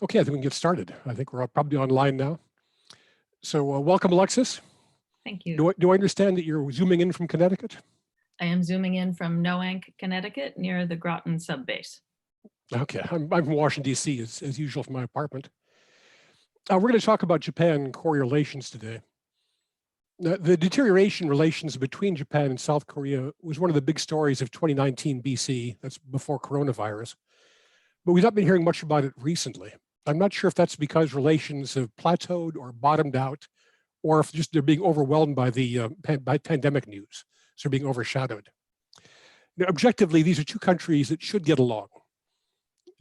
Okay, I think we can get started. I think we're probably online now. So welcome, Alexis. Thank you. Do I understand that you're zooming in from Connecticut? I am zooming in from Noank, Connecticut, near the Groton subbase. Okay, I'm from Washington, D.C., as usual from my apartment. We're going to talk about Japan and Korea relations today. The deterioration in relations between Japan and South Korea was one of the big stories of 2019 BC. That's before coronavirus. But we've not been hearing much about it recently. I'm not sure if that's because relations have plateaued or bottomed out, or if just they're being overwhelmed by the by pandemic news, so they're being overshadowed. Now, objectively, these are two countries that should get along.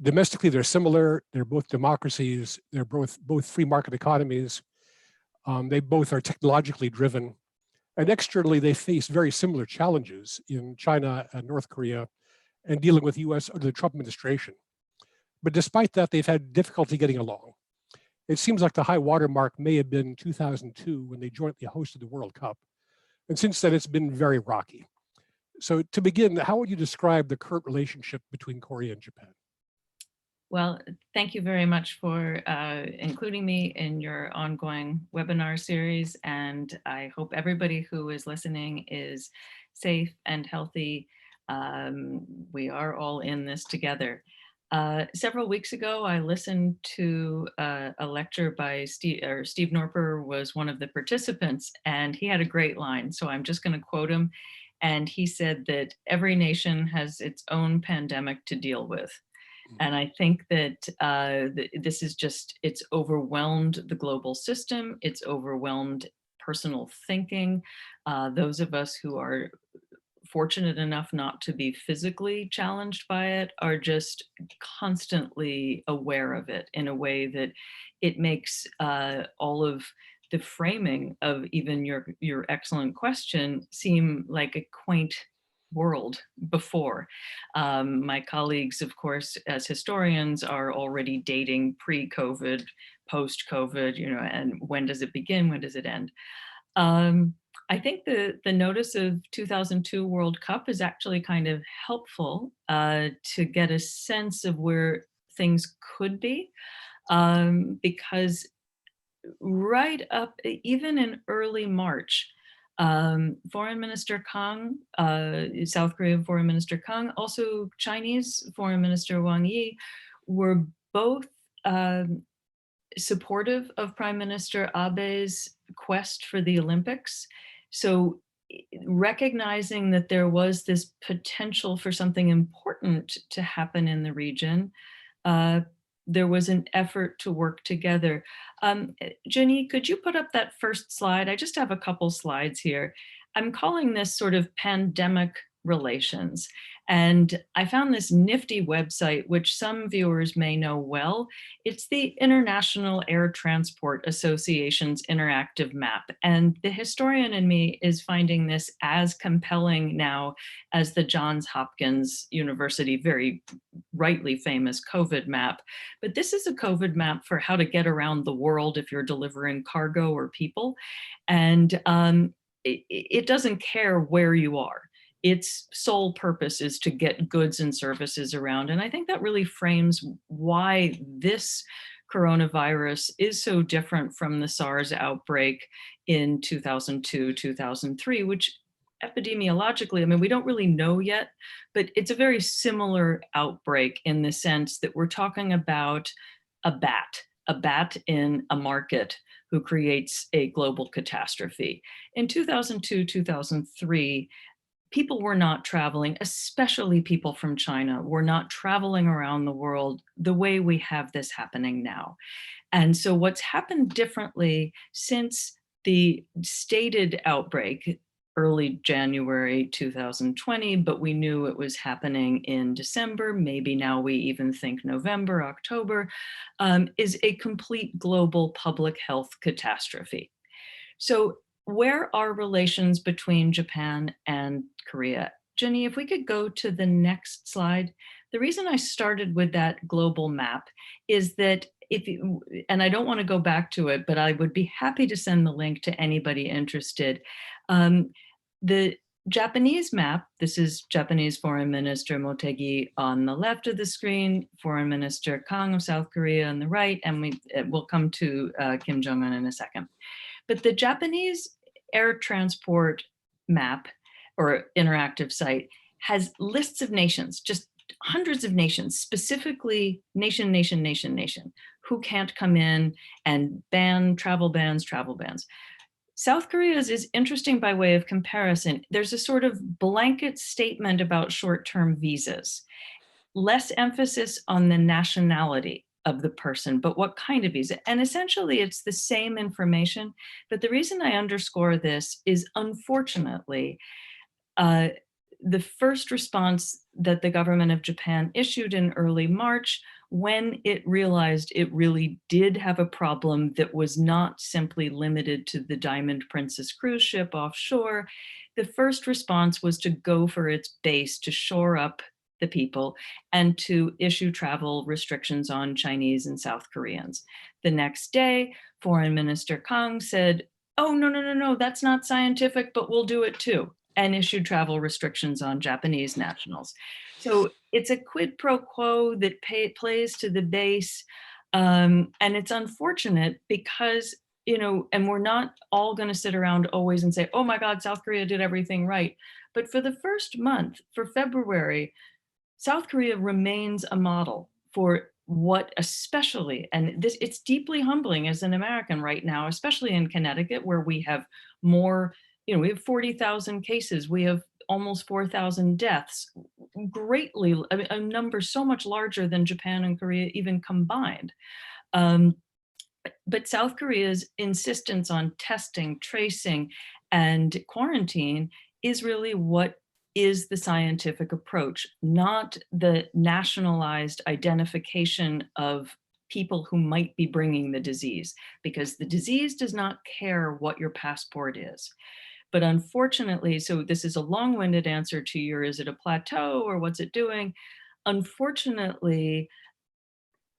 Domestically, they're similar. They're both democracies. They're both free market economies. They both are technologically driven. And externally, they face very similar challenges in China and North Korea and dealing with the US under the Trump administration. But despite that, they've had difficulty getting along. It seems like the high water mark may have been 2002 when they jointly hosted the World Cup. And since then, it's been very rocky. So to begin, how would you describe the current relationship between Korea and Japan? Well, thank you very much for including me in your ongoing webinar series. And I hope everybody who is listening is safe and healthy. We are all in this together. Several weeks ago, I listened to a lecture by Steve Norper was one of the participants, and he had a great line. So I'm just going to quote him. And he said that every nation has its own pandemic to deal with. And I think that this is just, it's overwhelmed the global system. It's overwhelmed personal thinking. Those of us who are fortunate enough not to be physically challenged by it are just constantly aware of it in a way that it makes all of the framing of even your excellent question seem like a quaint world before. My colleagues, of course, as historians are already dating pre-COVID, post-COVID, and when does it begin? When does it end? I think the notice of 2002 World Cup is actually kind of helpful to get a sense of where things could be, because right up, even in early March, Foreign Minister Kang, South Korean Foreign Minister Kang, also Chinese Foreign Minister Wang Yi, were both supportive of Prime Minister Abe's quest for the Olympics. So recognizing that there was this potential for something important to happen in the region, there was an effort to work together. Jenny, could you put up that first slide? I just have a couple slides here. I'm calling this sort of pandemic relations. And I found this nifty website, which some viewers may know well. It's the International Air Transport Association's interactive map. And the historian in me is finding this as compelling now as the Johns Hopkins University very rightly famous COVID map. But this is a COVID map for how to get around the world if you're delivering cargo or people. And it doesn't care where you are. Its sole purpose is to get goods and services around. And I think that really frames why this coronavirus is so different from the SARS outbreak in 2002, 2003, which epidemiologically, I mean, we don't really know yet, but it's a very similar outbreak in the sense that we're talking about a bat in a market who creates a global catastrophe. In 2002, 2003, people were not traveling, especially people from China, were not traveling around the world the way we have this happening now. And so what's happened differently since the stated outbreak, early January 2020, but we knew it was happening in December, maybe now we even think November, October, is a complete global public health catastrophe. So where are relations between Japan and Korea? Jenny, if we could go to the next slide. The reason I started with that global map is that if you, and I don't want to go back to it, but I would be happy to send the link to anybody interested. The Japanese map, this is Japanese Foreign Minister Motegi on the left of the screen, Foreign Minister Kang of South Korea on the right, and we'll come to Kim Jong-un in a second. But the Japanese air transport map or interactive site has lists of nations, just hundreds of nations, specifically nation, nation, nation, nation, who can't come in, and travel bans, travel bans. South Korea's is interesting by way of comparison. There's a sort of blanket statement about short-term visas, less emphasis on the nationality of the person, but what kind of visa. And essentially it's the same information. But the reason I underscore this is, unfortunately, uh, the first response that the government of Japan issued in early March, when it realized it really did have a problem that was not simply limited to the Diamond Princess cruise ship offshore, the first response was to go for its base, to shore up the people, and to issue travel restrictions on Chinese and South Koreans. The next day, Foreign Minister Kang said, "Oh, no, no, no, no, that's not scientific, but we'll do it too," and issued travel restrictions on Japanese nationals. So it's a quid pro quo that plays to the base. And it's unfortunate because, and we're not all going to sit around always and say, oh my God, South Korea did everything right. But for the first month, for February, South Korea remains a model for what, especially, and this, it's deeply humbling as an American right now, especially in Connecticut, where we have more, we have 40,000 cases, we have almost 4,000 deaths, greatly, I mean, a number so much larger than Japan and Korea even combined. Um, but South Korea's insistence on testing, tracing, and quarantine is really what is the scientific approach, not the nationalized identification of people who might be bringing the disease, because the disease does not care what your passport is. But unfortunately, so this is a long-winded answer to your, is it a plateau or what's it doing? Unfortunately,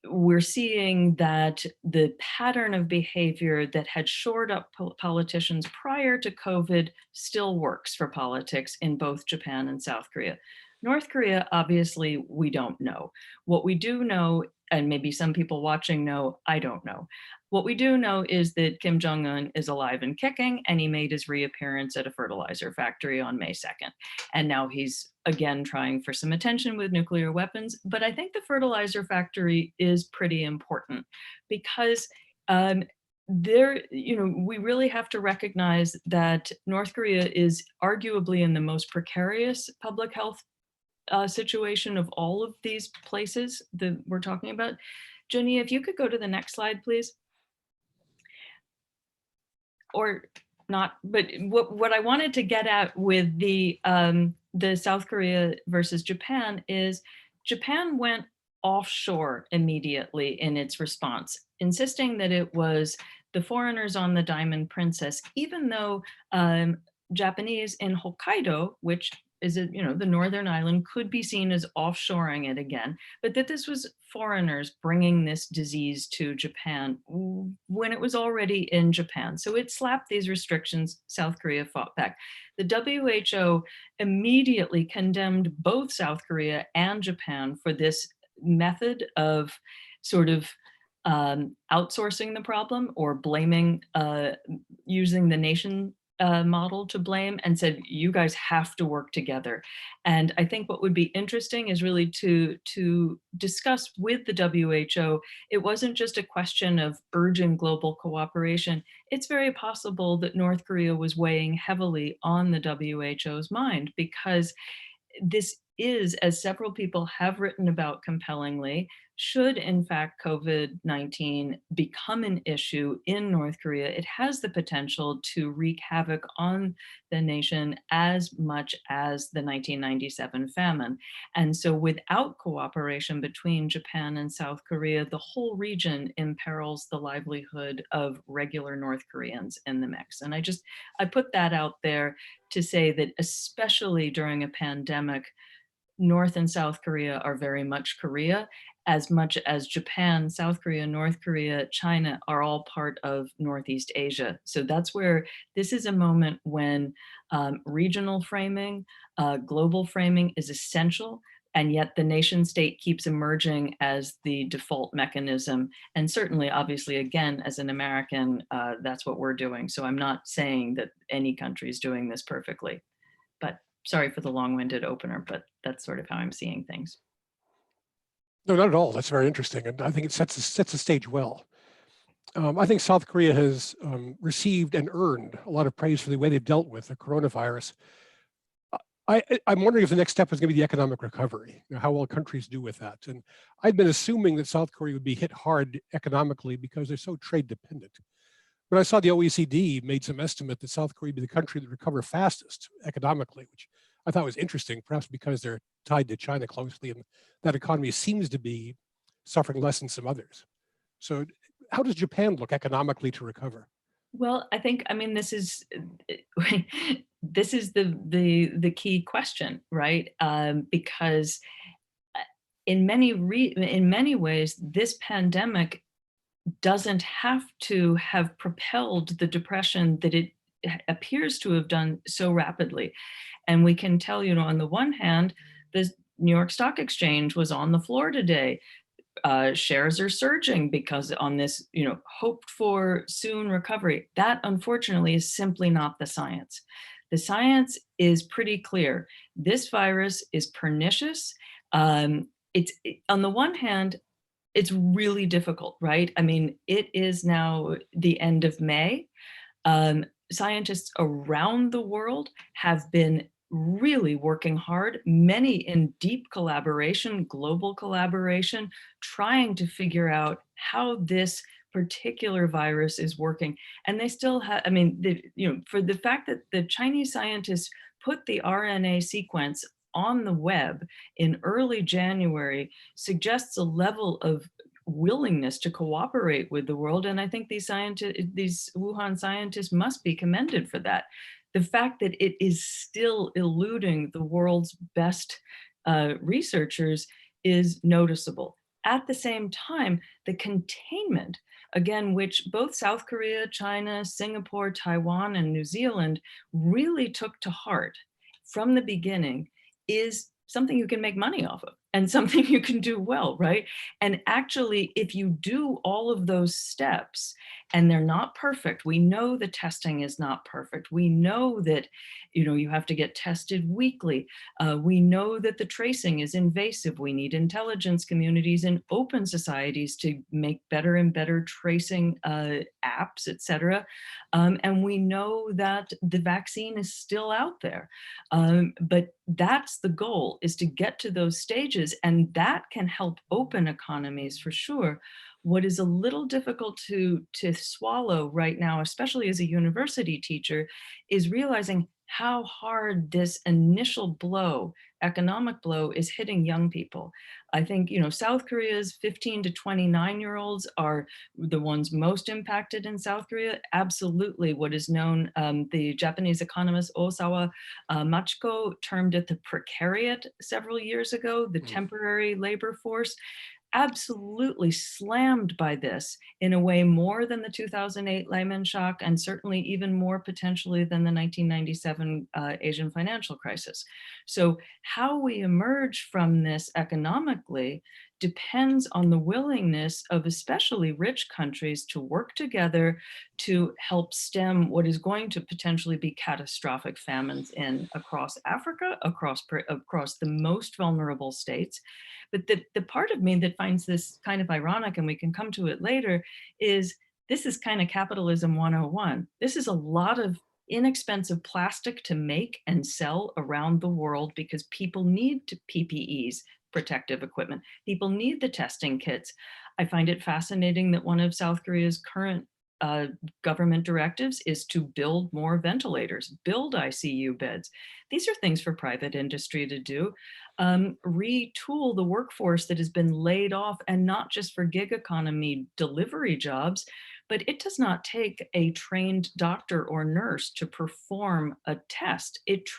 we're seeing that the pattern of behavior that had shored up politicians prior to COVID still works for politics in both Japan and South Korea. North Korea, obviously, we don't know. What we do know, and maybe some people watching know, I don't know. What we do know is that Kim Jong-un is alive and kicking, and he made his reappearance at a fertilizer factory on May 2nd. And now he's again trying for some attention with nuclear weapons. But I think the fertilizer factory is pretty important because we really have to recognize that North Korea is arguably in the most precarious public health situation of all of these places that we're talking about. Jenny, if you could go to the next slide, please. Or not, but what I wanted to get at with the South Korea versus Japan is Japan went offshore immediately in its response, insisting that it was the foreigners on the Diamond Princess, even though Japanese in Hokkaido, which is the northern island, could be seen as offshoring it again, but that this was foreigners bringing this disease to Japan when it was already in Japan. So it slapped these restrictions. South Korea fought back. The WHO immediately condemned both South Korea and Japan for this method of sort of outsourcing the problem or blaming, using the nation model to blame, and said, you guys have to work together. And I think what would be interesting is really to discuss with the WHO, it wasn't just a question of urgent global cooperation. It's very possible that North Korea was weighing heavily on the WHO's mind, because this is, as several people have written about compellingly, should in fact COVID-19 become an issue in North Korea, it has the potential to wreak havoc on the nation as much as the 1997 famine. And so without cooperation between Japan and South Korea, the whole region imperils the livelihood of regular North Koreans in the mix. And I put that out there to say that especially during a pandemic, North and South Korea are very much Korea, as much as Japan, South Korea, North Korea, China are all part of Northeast Asia. So that's where this is a moment when regional framing, global framing is essential. And yet the nation state keeps emerging as the default mechanism. And certainly, obviously, again, as an American, that's what we're doing. So I'm not saying that any country is doing this perfectly. But sorry for the long-winded opener, but that's sort of how I'm seeing things. No, not at all. That's very interesting. And I think it sets the stage well. I think South Korea has received and earned a lot of praise for the way they've dealt with the coronavirus. I'm wondering if the next step is going to be the economic recovery, how well countries do with that. And I've been assuming that South Korea would be hit hard economically because they're so trade dependent. But I saw the OECD made some estimate that South Korea would be the country that recover fastest economically, which I thought was interesting, perhaps because they're tied to China closely and that economy seems to be suffering less than some others. So how does Japan look economically to recover? Well, I think, I mean, this is this is the key question, right? Because in many ways, this pandemic doesn't have to have propelled the depression that it appears to have done so rapidly. And we can tell, on the one hand, the New York Stock Exchange was on the floor today. Shares are surging because on this, hoped for soon recovery. That unfortunately is simply not the science. The science is pretty clear. This virus is pernicious. On the one hand, it's really difficult, right? I mean, it is now the end of May. Scientists around the world have been really working hard, many in deep collaboration, global collaboration, trying to figure out how this particular virus is working. And they still have, I mean, for the fact that the Chinese scientists put the RNA sequence on the web in early January suggests a level of willingness to cooperate with the world. And I think these Wuhan scientists must be commended for that. The fact that it is still eluding the world's best researchers is noticeable. At the same time, the containment, again, which both South Korea, China, Singapore, Taiwan, and New Zealand really took to heart from the beginning, is something you can make money off of and something you can do well, right? And actually, if you do all of those steps, and they're not perfect, we know the testing is not perfect. We know that, you have to get tested weekly. We know that the tracing is invasive. We need intelligence communities and open societies to make better and better tracing apps, et cetera. And we know that the vaccine is still out there. But that's the goal, is to get to those stages, and that can help open economies for sure. What is a little difficult to swallow right now, especially as a university teacher, is realizing how hard this initial blow, economic blow, is hitting young people. I think, South Korea's 15 to 29-year-olds are the ones most impacted in South Korea. Absolutely, what is known, the Japanese economist Osawa Machiko termed it the precariat several years ago, the temporary labor force. Absolutely slammed by this in a way more than the 2008 Lehman shock, and certainly even more potentially than the 1997 Asian financial crisis. So how we emerge from this economically depends on the willingness of especially rich countries to work together to help stem what is going to potentially be catastrophic famines across Africa, across the most vulnerable states. But the part of me that finds this kind of ironic, and we can come to it later, is this is kind of capitalism 101. This is a lot of inexpensive plastic to make and sell around the world because people need PPEs, protective equipment. People need the testing kits. I find it fascinating that one of South Korea's current government directives is to build more ventilators, build ICU beds. These are things for private industry to do. Retool the workforce that has been laid off, and not just for gig economy delivery jobs, but it does not take a trained doctor or nurse to perform a test. It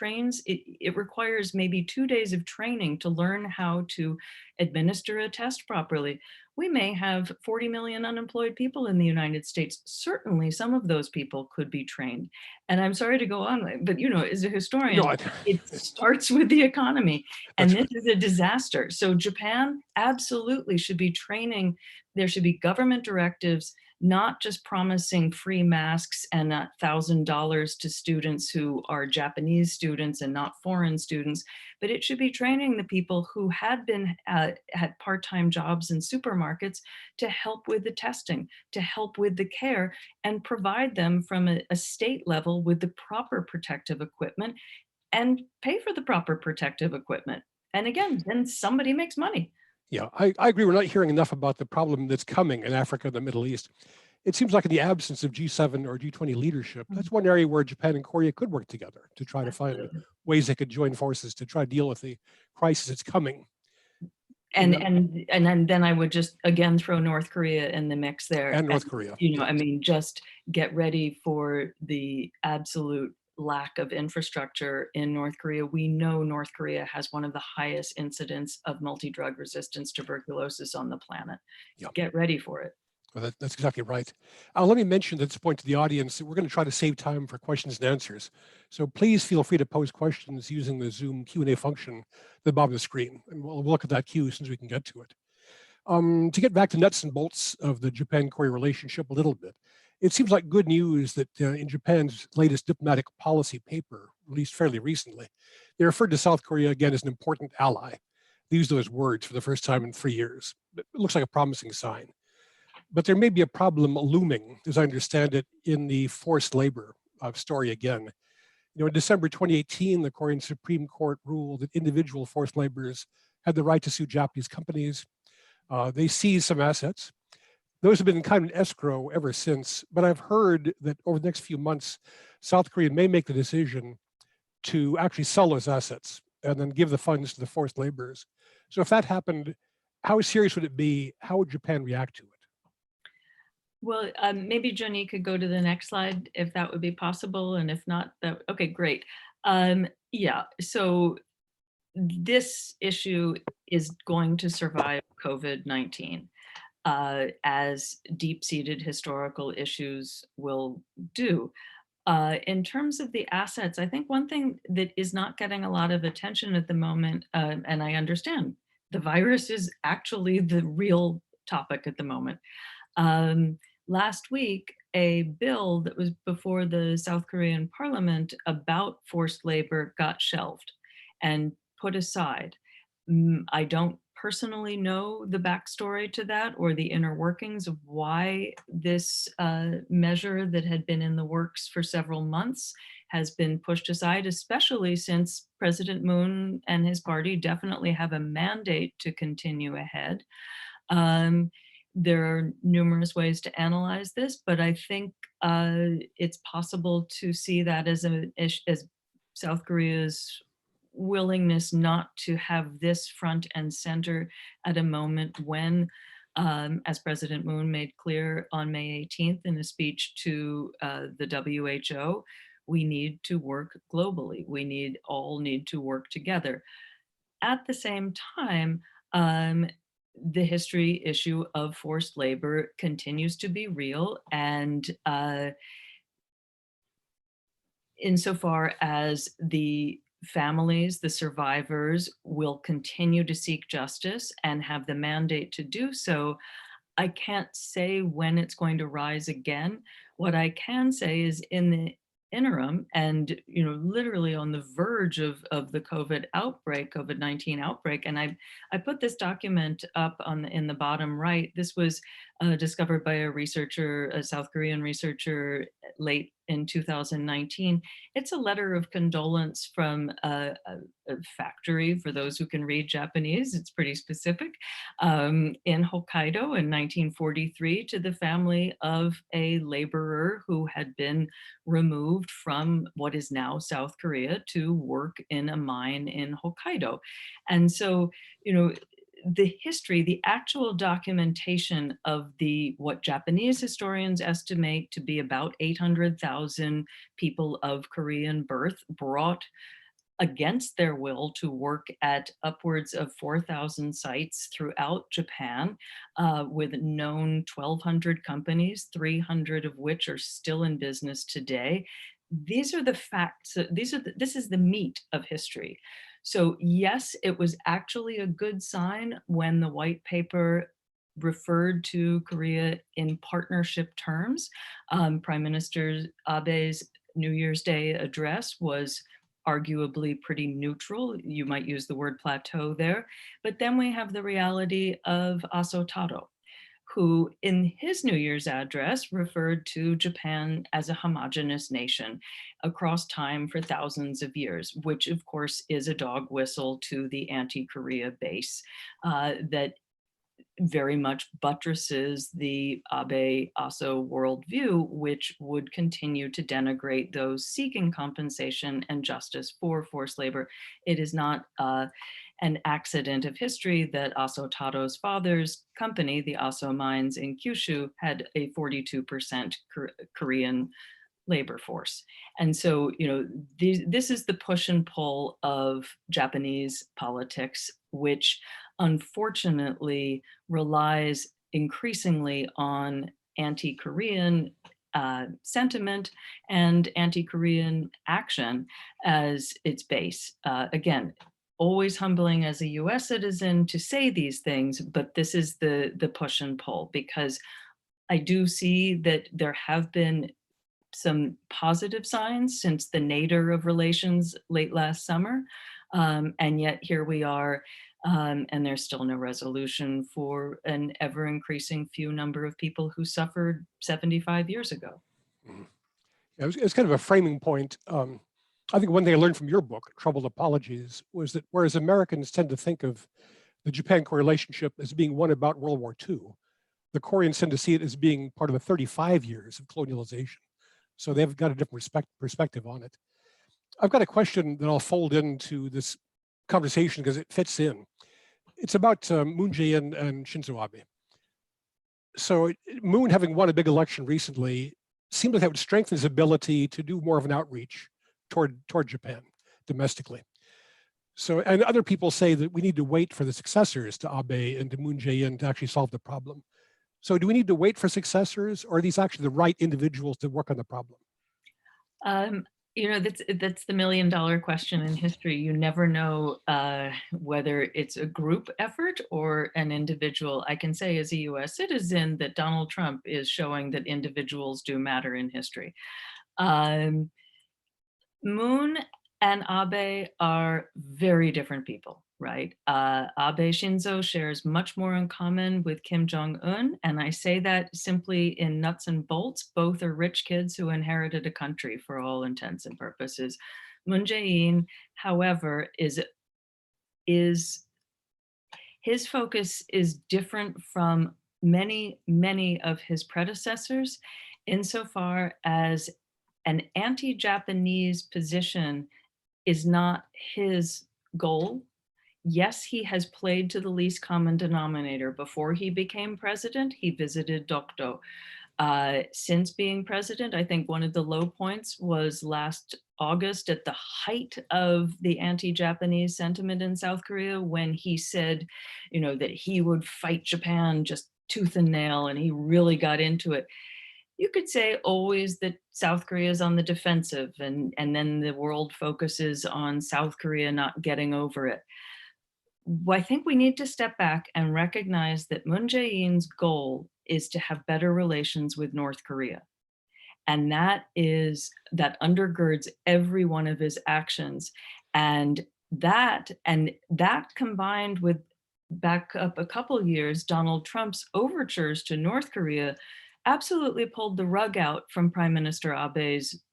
requires maybe 2 days of training to learn how to administer a test properly. We may have 40 million unemployed people in the United States. Certainly, some of those people could be trained. And I'm sorry to go on, but as a No, historian, it starts with the economy, and that's this right. is a disaster. So Japan absolutely should be training. There should be government directives, not just promising free masks and $1,000 to students who are Japanese students and not foreign students, but it should be training the people who had part-time jobs in supermarkets to help with the testing, to help with the care, and provide them from a state level with the proper protective equipment and pay for the proper protective equipment. And again, then somebody makes money. Yeah, I agree. We're not hearing enough about the problem that's coming in Africa and the Middle East. It seems like in the absence of G7 or G20 leadership, Mhm. that's one area where Japan and Korea could work together to try to find Absolutely. ways they could join forces to try to deal with the crisis that's coming. You And know, and and then I would just again throw North Korea in the mix there. and And, North Korea. I Yes. mean, just get ready for the absolute lack of infrastructure in North Korea. We know North Korea has one of the highest incidents of multi-drug resistance tuberculosis on the planet. Yeah. Get ready for it. Well, that's exactly right. Let me mention at this point to the audience that we're going to try to save time for questions and answers. So please feel free to pose questions using the Zoom Q&A function at the bottom of the screen, and we'll look at that queue as soon as we can get to it. To get back to nuts and bolts of the Japan-Korea relationship a little bit, it seems like good news that in Japan's latest diplomatic policy paper, released fairly recently, they referred to South Korea again as an important ally. They used those words for the first time in 3 years. It looks like a promising sign. But there may be a problem looming, as I understand it, in the forced labor story again. In December 2018, the Korean Supreme Court ruled that individual forced laborers had the right to sue Japanese companies. They seized some assets. Those have been kind of an escrow ever since, but I've heard that over the next few months, South Korea may make the decision to actually sell those assets and then give the funds to the forced laborers. So if that happened, how serious would it be? How would Japan react to it? Well, maybe Jenny could go to the next slide if that would be possible, and if not, okay, great. Yeah, so this issue is going to survive COVID-19, as deep-seated historical issues will do. In terms of the assets, I think one thing that is not getting a lot of attention at the moment, and I understand, the virus is actually the real topic at the moment. Um, Last week, a bill that was before the South Korean parliament about forced labor got shelved and put aside. I don't personally know the backstory to that or the inner workings of why this measure that had been in the works for several months has been pushed aside, especially since President Moon and his party definitely have a mandate to continue ahead. Um, there are numerous ways to analyze this, but I think it's possible to see that as South Korea's willingness not to have this front and center at a moment when, as President Moon made clear on May 18th in a speech to the WHO, we need to work globally. All need to work together. At the same time, the history issue of forced labor continues to be real, and insofar as the families, the survivors, will continue to seek justice and have the mandate to do so, I can't say when it's going to rise again. What I can say is in the interim and literally on the verge of the COVID-19 outbreak, and I put this document up in the bottom right. This was discovered by a South Korean researcher late in 2019. It's a letter of condolence from a factory, for those who can read Japanese, it's pretty specific, in Hokkaido in 1943 to the family of a laborer who had been removed from what is now South Korea to work in a mine in Hokkaido. And so, the history, the actual documentation of what Japanese historians estimate to be about 800,000 people of Korean birth brought against their will to work at upwards of 4,000 sites throughout Japan, with known 1,200 companies, 300 of which are still in business today. These are the facts. This is the meat of history. So yes, it was actually a good sign when the white paper referred to Korea in partnership terms. Prime Minister Abe's New Year's Day address was arguably pretty neutral. You might use the word plateau there. But then we have the reality of Aso Taro, who in his New Year's address referred to Japan as a homogenous nation across time for thousands of years, which of course is a dog whistle to the anti-Korea base that very much buttresses the Abe-Aso worldview, which would continue to denigrate those seeking compensation and justice for forced labor. It is not an accident of history that Aso Taro's father's company, the Aso Mines in Kyushu, had a 42% Korean labor force. And so, this is the push and pull of Japanese politics, which unfortunately relies increasingly on anti-Korean sentiment and anti-Korean action as its base. Again, always humbling as a US citizen to say these things, but this is the push and pull, because I do see that there have been some positive signs since the nadir of relations late last summer. And yet here we are, and there's still no resolution for an ever increasing few number of people who suffered 75 years ago. Mhm. Yeah, it's kind of a framing point. I think one thing I learned from your book, Troubled Apologies, was that whereas Americans tend to think of the Japan-Korea relationship as being one about World War II, the Koreans tend to see it as being part of the 35 years of colonialization. So they've got a different perspective on it. I've got a question that I'll fold into this conversation because it fits in. It's about Moon Jae-in and Shinzo Abe. So Moon, having won a big election recently, seemed like that would strengthen his ability to do more of an outreach toward Japan domestically. So, and other people say that we need to wait for the successors to Abe and to Moon Jae-in to actually solve the problem. So do we need to wait for successors, or are these actually the right individuals to work on the problem? That's the million-dollar question in history. You never know whether it's a group effort or an individual. I can say as a US citizen that Donald Trump is showing that individuals do matter in history. Moon and Abe are very different people, right? Abe Shinzo shares much more in common with Kim Jong-un, and I say that simply in nuts and bolts. Both are rich kids who inherited a country for all intents and purposes. Moon Jae-in, however, is his focus is different from many, many of his predecessors insofar as an anti-Japanese position is not his goal. Yes, he has played to the least common denominator. Before he became president, he visited Dokdo. Since being president, I think one of the low points was last August at the height of the anti-Japanese sentiment in South Korea, when he said, that he would fight Japan just tooth and nail, and he really got into it. You could say always that South Korea is on the defensive, and then the world focuses on South Korea not getting over it. I think we need to step back and recognize that Moon Jae-in's goal is to have better relations with North Korea. And that undergirds every one of his actions. And that combined with, back up a couple years, Donald Trump's overtures to North Korea absolutely pulled the rug out from Prime Minister Abe's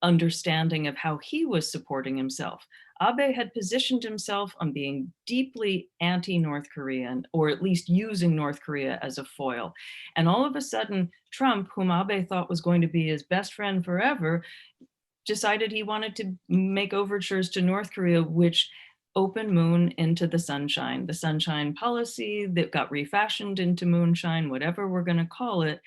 understanding of how he was supporting himself. Abe had positioned himself on being deeply anti-North Korean, or at least using North Korea as a foil. And all of a sudden, Trump, whom Abe thought was going to be his best friend forever, decided he wanted to make overtures to North Korea, which open moon into the sunshine policy that got refashioned into moonshine, whatever we're going to call it.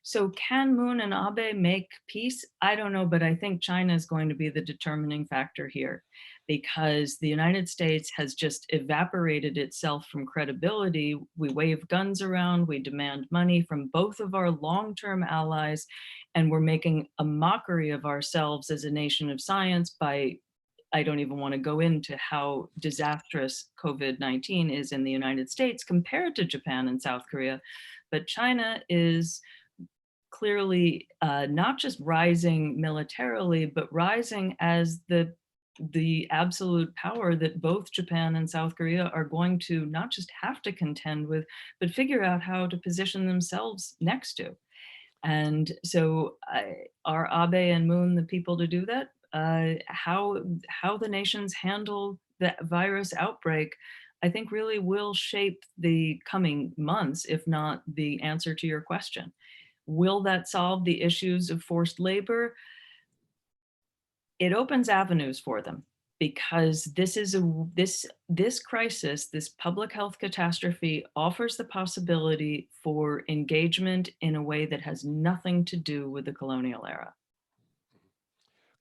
So can Moon and Abe make peace? I don't know, but I think China is going to be the determining factor here, because the United States has just evaporated itself from credibility. We wave guns around, we demand money from both of our long-term allies, and we're making a mockery of ourselves as a nation of science by, I don't even want to go into how disastrous COVID-19 is in the United States compared to Japan and South Korea. But China is clearly not just rising militarily, but rising as the absolute power that both Japan and South Korea are going to not just have to contend with, but figure out how to position themselves next to. And so are Abe and Moon the people to do that? How the nations handle the virus outbreak, I think really will shape the coming months, if not the answer to your question. Will that solve the issues of forced labor? It opens avenues for them, because this crisis, this public health catastrophe, offers the possibility for engagement in a way that has nothing to do with the colonial era.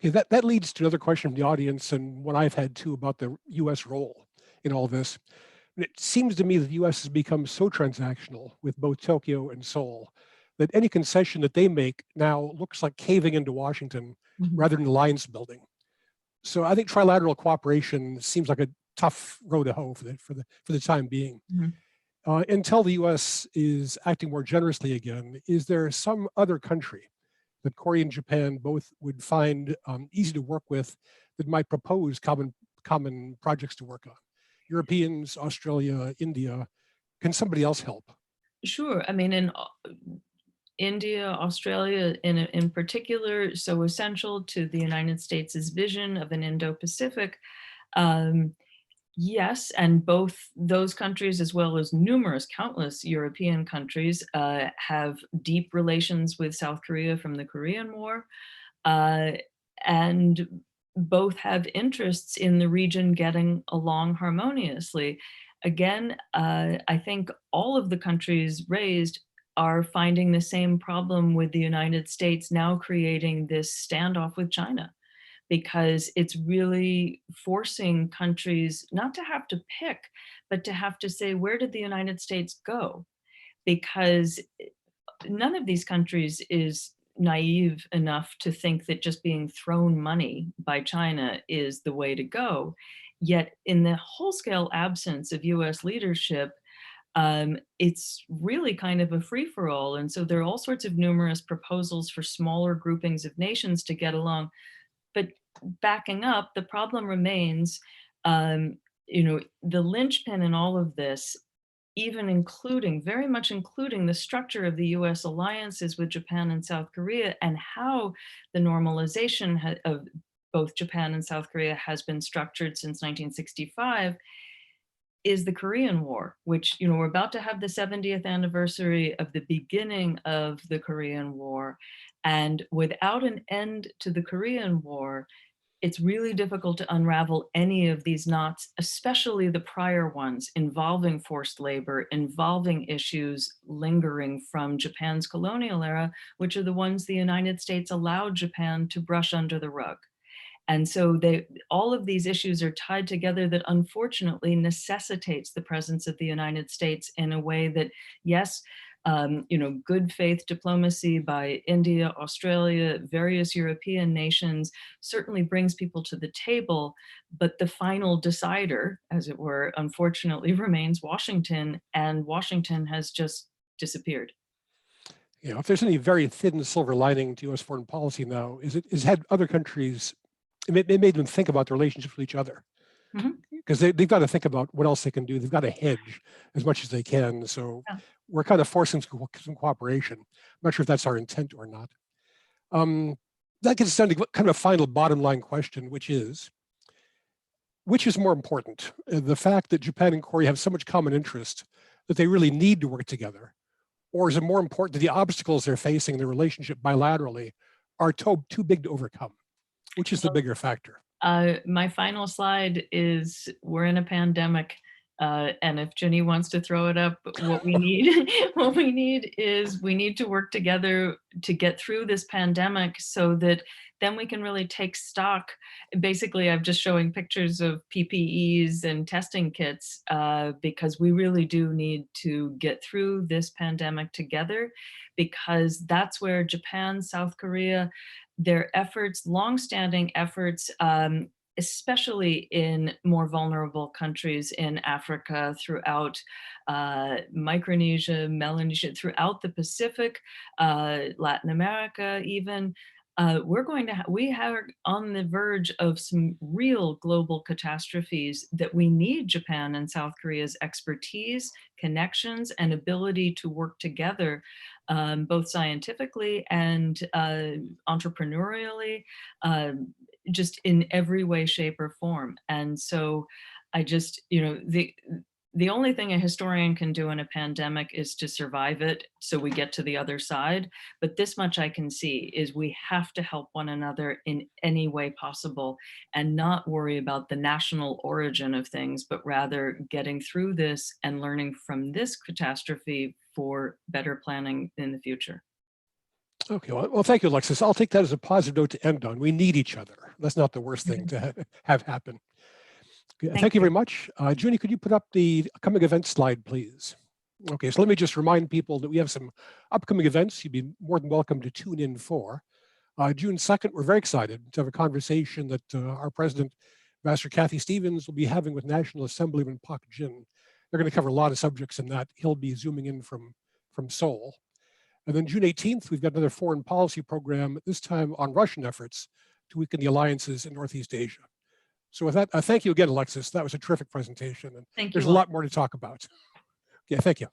Okay, that leads to another question from the audience, and one I've had too, about the US role in all this. And it seems to me that the US has become so transactional with both Tokyo and Seoul that any concession that they make now looks like caving into Washington rather than alliance building. So I think trilateral cooperation seems like a tough road to hoe for the time being. Until the US is acting more generously again, is there some other country that Korea and Japan both would find easy to work with that might propose common projects to work on? Europeans, Australia, India. Can somebody else help? Sure. I mean, in India, Australia in particular, so essential to the United States' vision of an Indo-Pacific. Yes, and both those countries, as well as numerous, countless European countries, have deep relations with South Korea from the Korean War, and both have interests in the region getting along harmoniously. Again, I think all of the countries raised are finding the same problem with the United States now creating this standoff with China, because it's really forcing countries not to have to pick, but to have to say, where did the United States go? Because none of these countries is naive enough to think that just being thrown money by China is the way to go. Yet in the whole-scale absence of US leadership, it's really kind of a free-for-all. And so there are all sorts of numerous proposals for smaller groupings of nations to get along. But backing up, the problem remains, the linchpin in all of this, even including, very much including the structure of the US alliances with Japan and South Korea, and how the normalization of both Japan and South Korea has been structured since 1965, is the Korean War, which, we're about to have the 70th anniversary of the beginning of the Korean War. And without an end to the Korean War, it's really difficult to unravel any of these knots, especially the prior ones involving forced labor, involving issues lingering from Japan's colonial era, which are the ones the United States allowed Japan to brush under the rug. And so all of these issues are tied together that unfortunately necessitates the presence of the United States in a way that, yes, good faith diplomacy by India, Australia, various European nations certainly brings people to the table, but the final decider, as it were, unfortunately remains Washington, and Washington has just disappeared. If there's any very thin silver lining to US foreign policy now, is had other countries, it made them think about their relationships with each other. Because they've got to think about what else they can do. They've got to hedge as much as they can. So we're kind of forcing some cooperation. I'm not sure if that's our intent or not. That gets down to kind of a final bottom line question, which is more important? The fact that Japan and Korea have so much common interest that they really need to work together? Or is it more important that the obstacles they're facing in the relationship bilaterally are too big to overcome? Which is the bigger factor? My final slide is we're in a pandemic. And if Jenny wants to throw it up, what we need, what we need is we need to work together to get through this pandemic so that then we can really take stock. Basically, I'm just showing pictures of PPEs and testing kits because we really do need to get through this pandemic together, because that's where Japan, South Korea, their efforts, longstanding efforts, especially in more vulnerable countries in Africa, throughout Micronesia, Melanesia, throughout the Pacific, Latin America even. We are on the verge of some real global catastrophes that we need Japan and South Korea's expertise, connections, and ability to work together, both scientifically and entrepreneurially, just in every way, shape, or form. And so I just, the only thing a historian can do in a pandemic is to survive it so we get to the other side. But this much I can see is we have to help one another in any way possible and not worry about the national origin of things, but rather getting through this and learning from this catastrophe for better planning in the future. Okay, well, thank you, Alexis. I'll take that as a positive note to end on. We need each other. That's not the worst thing to have happen. Okay, thank you very much. Junie, could you put up the upcoming events slide, please? Okay, so let me just remind people that we have some upcoming events you'd be more than welcome to tune in for. June 2nd, we're very excited to have a conversation that our president, Ambassador Kathy Stevens, will be having with National Assemblyman Pak Jin. They're going to cover a lot of subjects in that. He'll be zooming in from Seoul. And then June 18th, we've got another foreign policy program, this time on Russian efforts to weaken the alliances in Northeast Asia. So with that, thank you again, Alexis. That was a terrific presentation, and Thank you. There's a lot more to talk about. Yeah, thank you.